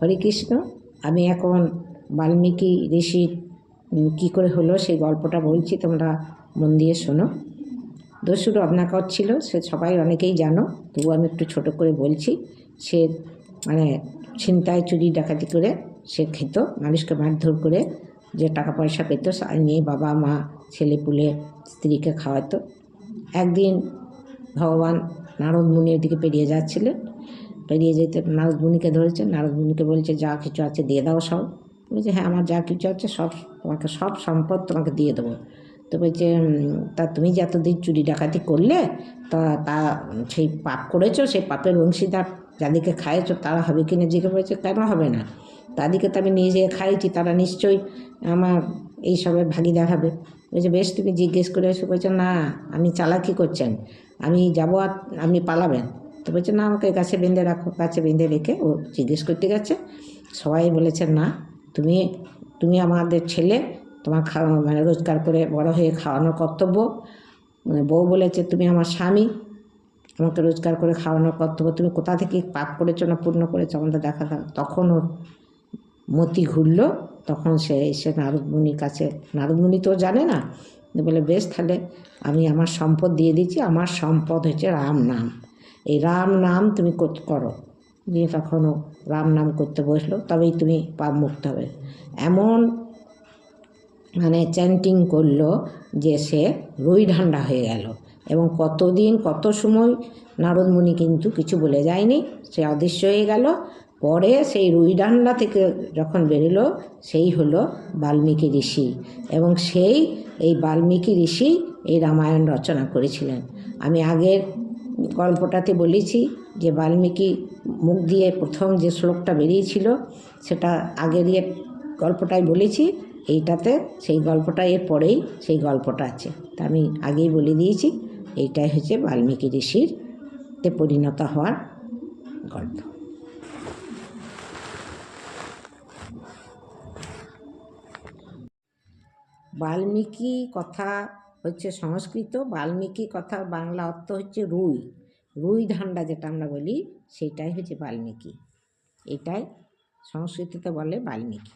হরে কৃষ্ণ। আমি এখন বাল্মীকি ঋষির কী করে হলো সেই গল্পটা বলছি, তোমরা মন দিয়ে শোনো। দস্যু রত্নাকর ছিল, সে সবাই অনেকেই জানো, তবু আমি একটু ছোট করে বলছি। সে মানে ছিনতাই চুরি ডাকাতি করে সে খেত, মানুষকে মারধর করে যে টাকা পয়সা পেত নিয়ে বাবা মা ছেলে পুলে স্ত্রীকে খাওয়াতো। একদিন ভগবান নারদ মুনির দিকে পেরিয়ে যাচ্ছিলেন, পেরিয়ে যেতে নারদ মুনিকে ধরেছে। নারদ মুনিকে বলছে যা কিছু আছে দিয়ে দাও সব। বলছে হ্যাঁ, আমার যা কিছু আছে সব তোমাকে, সব সম্পদ তোমাকে দিয়ে দেবো। তো বলছে তা তুমি যে এতদিন চুরি ডাকাতি করলে তা সেই পাপ করেছো, সেই পাপের অংশীদার যাদেরকে খাইয়েছো তারা হবে কিনা জিজ্ঞেস করেছে। কেন হবে না, তাদেরকে তো আমি নিজে খাইয়েছি, তারা নিশ্চয়ই আমার এইসবের ভাগিদার হবে। বলছে বেশ তুমি জিজ্ঞেস করে এসে। বলছে না, আমি চালাকি করছেন, আমি যাবো আর আপনি পালাবেন। তো বলছে না, আমাকে গাছে বেঁধে রাখো। গাছে বেঁধে রেখে ও জিজ্ঞেস করতে গেছে। সবাই বলেছে না, তুমি তুমি আমাদের ছেলে, তোমার মানে রোজগার করে বড় হয়ে খাওয়ানোর কর্তব্য। মানে বউ বলেছে তুমি আমার স্বামী, আমাকে রোজগার করে খাওয়ানোর কর্তব্য, তুমি কোথা থেকে পাপ করেছো না পূর্ণ করেছো আমাদের দেখা। তখন ওর মতি ঘুরল, তখন সে এসে নারদ মুনির কাছে, নারদ মুনি তো জানে না, বলে বেশ তাহলে আমি আমার সম্পদ দিয়ে দিচ্ছি, আমার সম্পদ হচ্ছে রাম নাম, এই রাম নাম তুমি করো। দিয়ে তখনও রাম নাম করতে বসলো, তবেই তুমি পাপ মুক্ত হবে। এমন মানে চ্যান্টিং করলো যে সে রুই ঢান্ডা হয়ে গেল। এবং কতদিন কত সময় নারদ মুনি কিন্তু কিছু বলে যায়নি, সে অদৃশ্য হয়ে গেল। পরে সেই রুই ডান্ডা থেকে যখন বেরোলো, সেই হলো বাল্মীকি ঋষি। এবং সেই এই বাল্মীকি ঋষি এই রামায়ণ রচনা করেছিলেন। আমি আগের গল্পটাতে বলেছি যে বাল্মীকি মুখ দিয়ে প্রথম যে শ্লোকটা বেরিয়েছিল সেটা আগের গল্পটাই বলেছি। এইটাতে সেই গল্পটা এর পরেই সেই গল্পটা আছে, তা আমি আগেই বলে দিয়েছি। এইটাই হচ্ছে বাল্মীকি ঋষির তে পরিণত হওয়ার গল্প। বাল্মীকি কথা হচ্ছে সংস্কৃত, বাল্মীকি কথা বাংলা অর্থ হচ্ছে রুই, রুই ধান্ডা যেটা আমরা বলি, সেটাই হচ্ছে বাল্মীকি। এটাই সংস্কৃতিতে বলে বাল্মীকি।